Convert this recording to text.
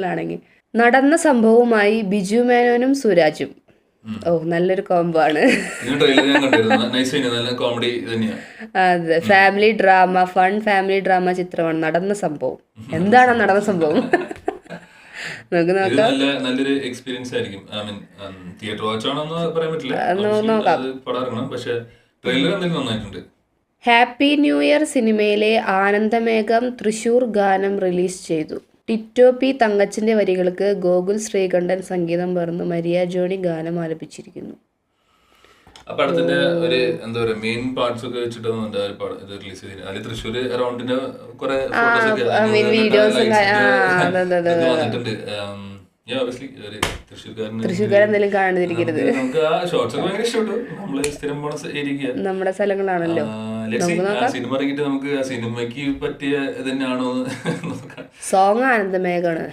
ാണെങ്കിൽ നടന്ന സംഭവവുമായി ബിജു മേനോനും സുരാജും. നല്ലൊരു കോംബോ ആണ്. അതെ, ഫാമിലി ഡ്രാമ, ഫാമിലി ഡ്രാമ ചിത്രമാണ് നടന്ന സംഭവം. എന്താണ് നടന്ന സംഭവം? നമുക്ക് നോക്കാം. നല്ലൊരു എക്സ്പീരിയൻസ് ആയിരിക്കും. തിയേറ്റർ വാച്ച് ആണെന്ന് പറയാൻ പറ്റില്ല, പക്ഷേ ട്രെയിലർ എന്തെങ്കിലും നന്നായിട്ടുണ്ട്. ഹാപ്പി ന്യൂ ഇയർ സിനിമയിലെ ആനന്ദമേഘം തൃശൂർ ഗാനം റിലീസ് ചെയ്തു. ടിറ്റോ പി തങ്കച്ചിന്റെ വരികൾക്ക് ഗോകുൽ ശ്രീകണ്ഠൻ സംഗീതം പകർന്ന് മരിയ ജോണി ഗാനം ആലപിച്ചിരിക്കുന്നു. പടത്തിന്റെ ഒരു എന്താ പറയാ മെയിൻ പാർട്സ് ഒക്കെ വെച്ചിട്ട് റിലീസ് ചെയ്തിരുന്നു. അതിൽ തൃശ്ശൂർ അറൗണ്ടിന്റെ കുറെ വന്നിട്ടുണ്ട്. തൃശ്ശൂർക്കാരെന്തെങ്കിലും കാണാതിരിക്കരുത്, നമ്മുടെ സ്ഥലങ്ങളാണല്ലോ. സിനിമ ഇറങ്ങിയിട്ട് നമുക്ക് ആ സിനിമയ്ക്ക് പറ്റിയ തന്നെയാണോ. സോങ് ആനന്ദമേഘാണ്.